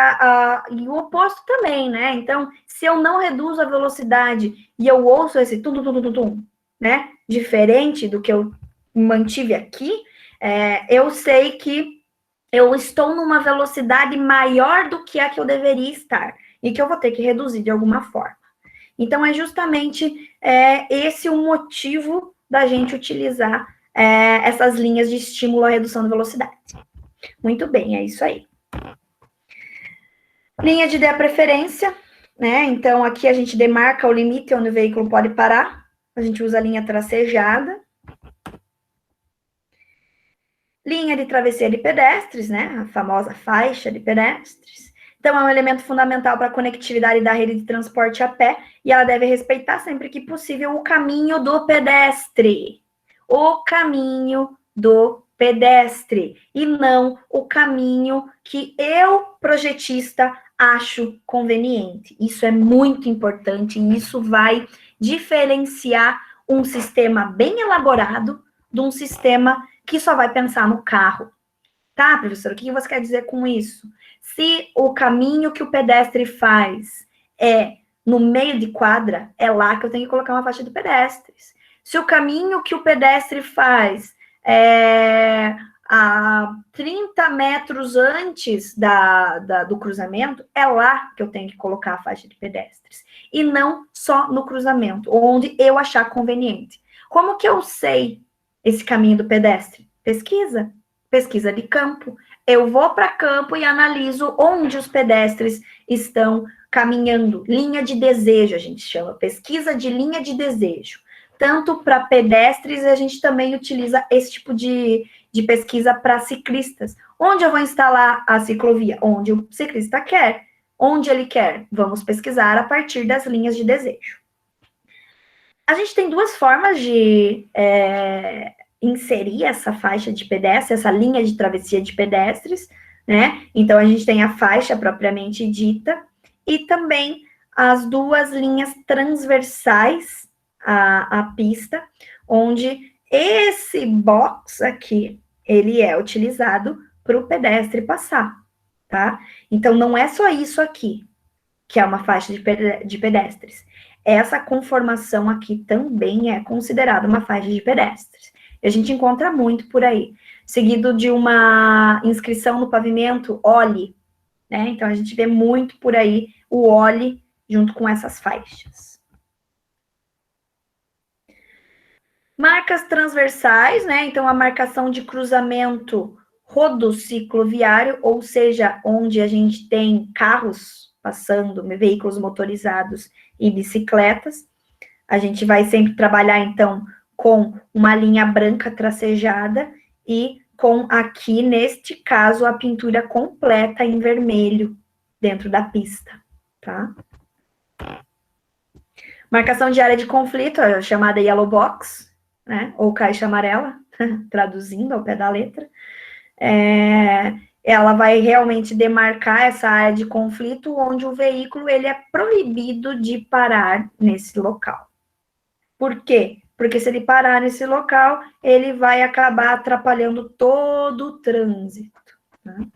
o oposto também, né? Então, se eu não reduzo a velocidade e eu ouço esse tum-tum-tum-tum-tum, né? Diferente do que eu mantive aqui, eu sei que eu estou numa velocidade maior do que a que eu deveria estar e que eu vou ter que reduzir de alguma forma. Então, é justamente esse o motivo da gente utilizar essas linhas de estímulo à redução da velocidade. Muito bem, é isso aí. Linha de preferência, né? Então, aqui a gente demarca o limite onde o veículo pode parar. A gente usa a linha tracejada. Linha de travessia de pedestres, né? A famosa faixa de pedestres. Então, é um elemento fundamental para a conectividade da rede de transporte a pé e ela deve respeitar, sempre que possível, o caminho do pedestre. O caminho do pedestre e não o caminho que eu, projetista, acho conveniente. Isso é muito importante e isso vai diferenciar um sistema bem elaborado de um sistema que só vai pensar no carro. Tá, professor? O que você quer dizer com isso? Se o caminho que o pedestre faz é no meio de quadra, é lá que eu tenho que colocar uma faixa de pedestres. Se o caminho que o pedestre faz é a 30 metros antes do cruzamento, é lá que eu tenho que colocar a faixa de pedestres. E não só no cruzamento, onde eu achar conveniente. Como que eu sei esse caminho do pedestre? Pesquisa de campo. Eu vou para campo e analiso onde os pedestres estão caminhando. Linha de desejo, a gente chama. Pesquisa de linha de desejo. Tanto para pedestres, a gente também utiliza esse tipo de pesquisa para ciclistas. Onde eu vou instalar a ciclovia? Onde o ciclista quer. Onde ele quer? Vamos pesquisar a partir das linhas de desejo. A gente tem duas formas de inserir essa faixa de pedestre, essa linha de travessia de pedestres, né? Então, a gente tem a faixa propriamente dita e também as duas linhas transversais à pista, onde esse box aqui, ele é utilizado para o pedestre passar, tá? Então, não é só isso aqui, que é uma faixa de pedestres. Essa conformação aqui também é considerada uma faixa de pedestres. E a gente encontra muito por aí. Seguido de uma inscrição no pavimento, olhe, né? Então, a gente vê muito por aí o olhe junto com essas faixas. Marcas transversais, né? Então, a marcação de cruzamento rodocicloviário, ou seja, onde a gente tem carros passando, veículos motorizados e bicicletas. A gente vai sempre trabalhar, então, com uma linha branca tracejada e com aqui, neste caso, a pintura completa em vermelho dentro da pista, tá? Marcação de área de conflito, a chamada yellow box, né? Ou caixa amarela, traduzindo ao pé da letra. Ela vai realmente demarcar essa área de conflito onde o veículo ele é proibido de parar nesse local. Por quê? Porque se ele parar nesse local, ele vai acabar atrapalhando todo o trânsito. Né?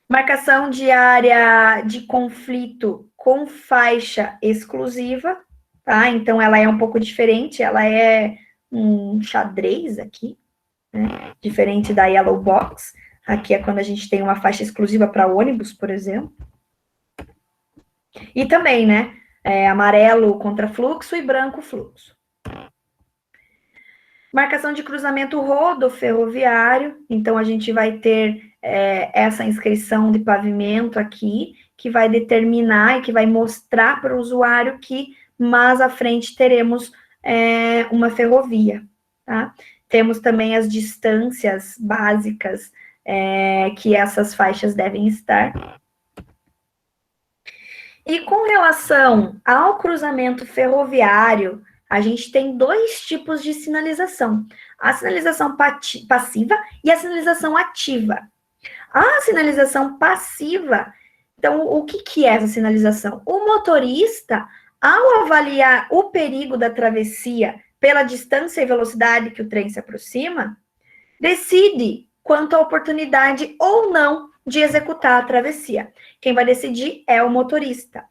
Marcação de área de conflito com faixa exclusiva, tá? Então, ela é um pouco diferente, ela é um xadrez aqui, né? Diferente da yellow box. Aqui é quando a gente tem uma faixa exclusiva para ônibus, por exemplo. E também, né? Amarelo contra fluxo e branco fluxo. Marcação de cruzamento rodoferroviário. Então, a gente vai ter essa inscrição de pavimento aqui, que vai determinar e que vai mostrar para o usuário que mais à frente teremos uma ferrovia, tá? Temos também as distâncias básicas que essas faixas devem estar. E com relação ao cruzamento ferroviário, a gente tem dois tipos de sinalização. A sinalização passiva e a sinalização ativa. A sinalização passiva, então, o que é essa sinalização? O motorista, ao avaliar o perigo da travessia pela distância e velocidade que o trem se aproxima, decide quanto à oportunidade ou não de executar a travessia. Quem vai decidir é o motorista.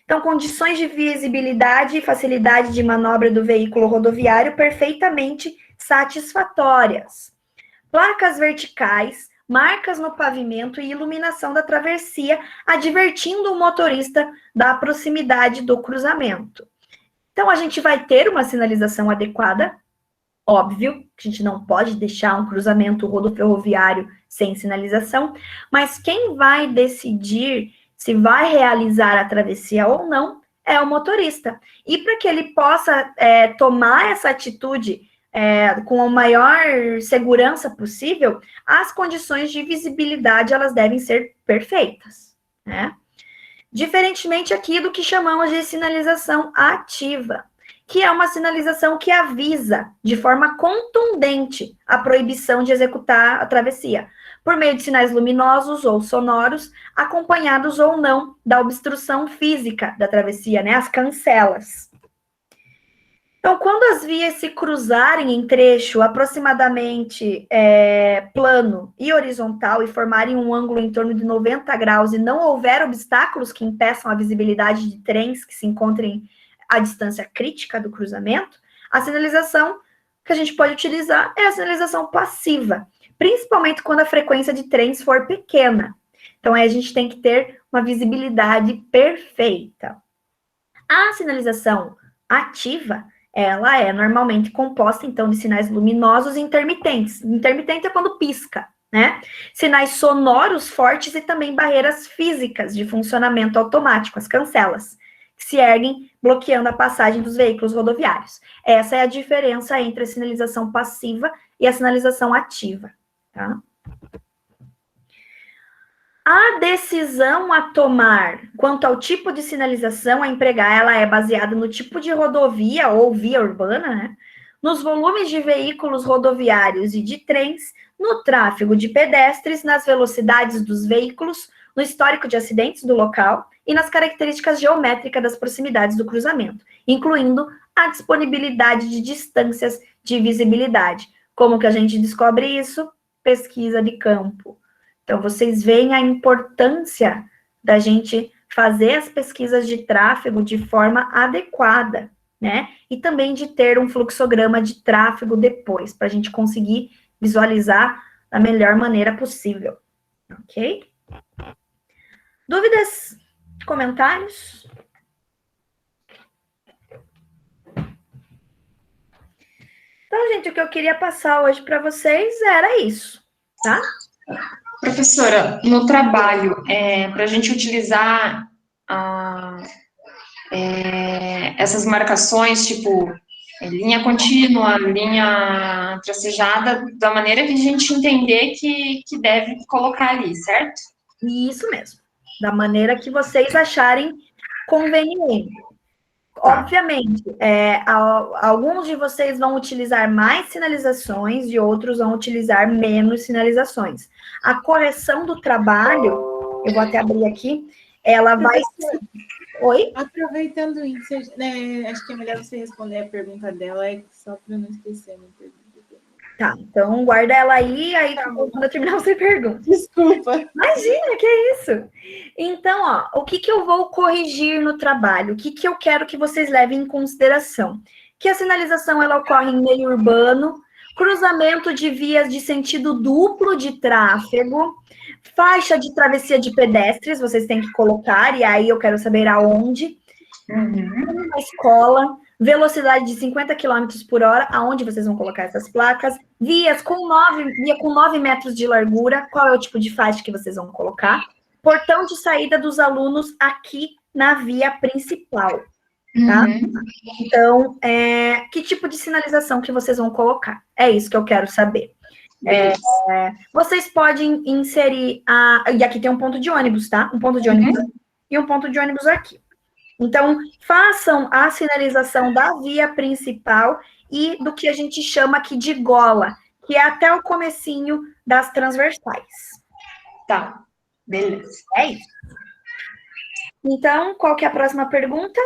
Então, condições de visibilidade e facilidade de manobra do veículo rodoviário perfeitamente satisfatórias. Placas verticais, marcas no pavimento e iluminação da travessia, advertindo o motorista da proximidade do cruzamento. Então, a gente vai ter uma sinalização adequada, óbvio, que a gente não pode deixar um cruzamento rodoferroviário sem sinalização, mas quem vai decidir se vai realizar a travessia ou não é o motorista. E para que ele possa tomar essa atitude com a maior segurança possível, as condições de visibilidade elas devem ser perfeitas, né? Diferentemente aqui do que chamamos de sinalização ativa, que é uma sinalização que avisa de forma contundente a proibição de executar a travessia, por meio de sinais luminosos ou sonoros, acompanhados ou não da obstrução física da travessia, né, as cancelas. Então, quando as vias se cruzarem em trecho aproximadamente plano e horizontal e formarem um ângulo em torno de 90 graus e não houver obstáculos que impeçam a visibilidade de trens que se encontrem a distância crítica do cruzamento, a sinalização que a gente pode utilizar é a sinalização passiva, principalmente quando a frequência de trens for pequena. Então, aí a gente tem que ter uma visibilidade perfeita. A sinalização ativa, ela é normalmente composta, então, de sinais luminosos e intermitentes. Intermitente é quando pisca, né? Sinais sonoros fortes e também barreiras físicas de funcionamento automático, as cancelas, que se erguem bloqueando a passagem dos veículos rodoviários. Essa é a diferença entre a sinalização passiva e a sinalização ativa, tá? A decisão a tomar quanto ao tipo de sinalização a empregar, ela é baseada no tipo de rodovia ou via urbana, né? Nos volumes de veículos rodoviários e de trens, no tráfego de pedestres, nas velocidades dos veículos, no histórico de acidentes do local e nas características geométricas das proximidades do cruzamento, incluindo a disponibilidade de distâncias de visibilidade. Como que a gente descobre isso? Pesquisa de campo. Então, vocês veem a importância da gente fazer as pesquisas de tráfego de forma adequada, né? E também de ter um fluxograma de tráfego depois, para a gente conseguir visualizar da melhor maneira possível, ok? Dúvidas? Comentários? Então, gente, o que eu queria passar hoje para vocês era isso, tá? Professora, no trabalho, para a gente utilizar essas marcações, tipo linha contínua, linha tracejada, da maneira que a gente entender que deve colocar ali, certo? Isso mesmo, da maneira que vocês acharem conveniente. Obviamente, alguns de vocês vão utilizar mais sinalizações e outros vão utilizar menos sinalizações. A correção do trabalho, eu vou até abrir aqui, ela vai ser... Oi? Aproveitando isso, né, acho que é melhor você responder a pergunta dela, só para não esquecer a minha pergunta. Tá, então guarda ela aí quando eu terminar você pergunta. Desculpa. Imagina, que é isso? Então, ó, o que eu vou corrigir no trabalho? O que eu quero que vocês levem em consideração? Que a sinalização, ela ocorre em meio urbano, cruzamento de vias de sentido duplo de tráfego, faixa de travessia de pedestres, vocês têm que colocar, e aí eu quero saber aonde. Uma escola, velocidade de 50 km por hora, aonde vocês vão colocar essas placas, via com 9 metros de largura, qual é o tipo de faixa que vocês vão colocar, portão de saída dos alunos aqui na via principal, tá? Então, que tipo de sinalização que vocês vão colocar? É isso que eu quero saber. Vocês podem inserir, e aqui tem um ponto de ônibus, tá? Um ponto de ônibus e um ponto de ônibus aqui. Então, façam a sinalização da via principal e do que a gente chama aqui de gola, que é até o comecinho das transversais. Tá, beleza. É isso. Então, qual que é a próxima pergunta?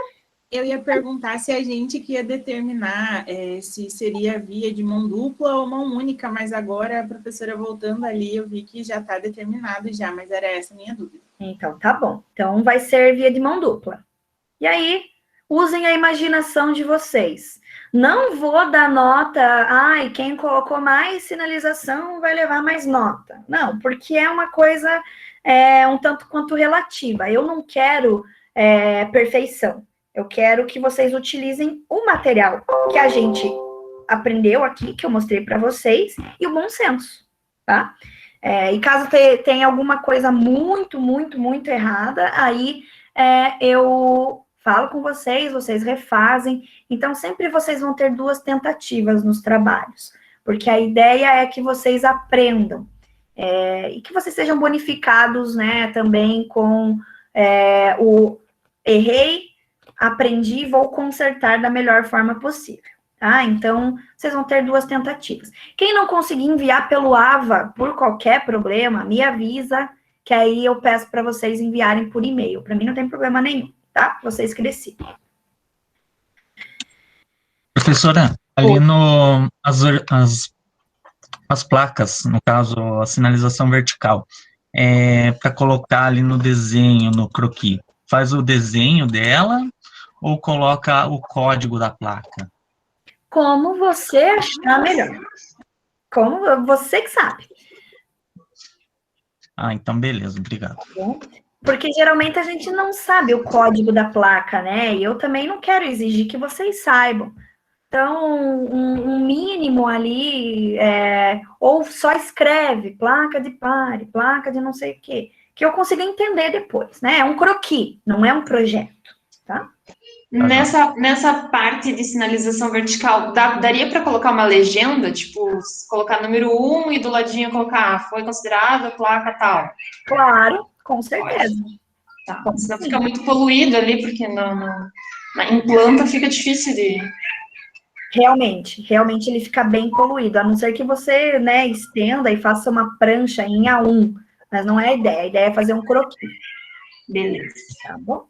Eu ia perguntar se a gente que ia determinar se seria via de mão dupla ou mão única, mas agora a professora voltando ali, eu vi que já está determinado já, mas era essa a minha dúvida. Então, tá bom. Então, vai ser via de mão dupla. E aí, usem a imaginação de vocês. Não vou dar nota, quem colocou mais sinalização vai levar mais nota. Não, porque é uma coisa um tanto quanto relativa. Eu não quero perfeição. Eu quero que vocês utilizem o material que a gente aprendeu aqui, que eu mostrei para vocês, e o bom senso, tá? E caso tenha alguma coisa muito, muito, muito errada, aí eu falo com vocês refazem. Então, sempre vocês vão ter 2 tentativas nos trabalhos, porque a ideia é que vocês aprendam e que vocês sejam bonificados, né, também com o errei, aprendi, vou consertar da melhor forma possível, tá? Então, vocês vão ter 2 tentativas. Quem não conseguir enviar pelo AVA por qualquer problema, me avisa, que aí eu peço para vocês enviarem por e-mail. Para mim não tem problema nenhum, tá? Vocês que decidem. Professora, ali as placas, no caso, a sinalização vertical, para colocar ali no desenho, no croquis, faz o desenho dela ou coloca o código da placa? Como você achar melhor. Como você que sabe. Ah, então beleza, obrigado. Porque geralmente a gente não sabe o código da placa, né? E eu também não quero exigir que vocês saibam. Então, um mínimo ali, ou só escreve placa de pare, placa de não sei o quê, que eu consiga entender depois, né? É um croquis, não é um projeto, tá? Nessa parte de sinalização vertical, daria para colocar uma legenda, tipo, colocar número 1 e do ladinho colocar foi considerada placa tal? Claro, com certeza. Tá. Senão fica muito poluído ali, porque em planta fica difícil de... Realmente ele fica bem poluído, a não ser que você, né, estenda e faça uma prancha em A1, mas não é a ideia é fazer um croquis. Beleza. Tá bom?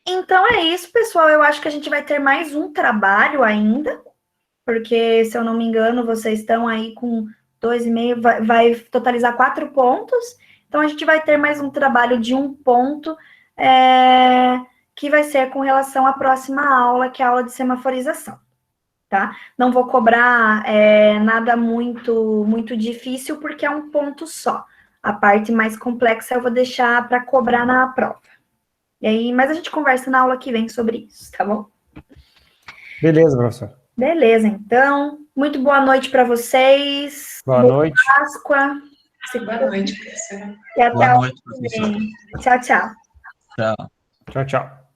Então é isso, pessoal, eu acho que a gente vai ter mais um trabalho ainda, porque, se eu não me engano, vocês estão aí com 2,5, vai totalizar 4 pontos, então a gente vai ter mais um trabalho de 1 ponto, que vai ser com relação à próxima aula, que é a aula de semaforização, tá? Não vou cobrar nada muito difícil, porque é 1 ponto só. A parte mais complexa eu vou deixar para cobrar na prova. E aí, mas a gente conversa na aula que vem sobre isso, tá bom? Beleza, professor. Beleza, então. Muito boa noite para vocês. Boa noite. Páscoa. Boa noite, professora. E até Boa a noite, próxima. professor. Tchau, tchau. Tchau. Tchau, tchau.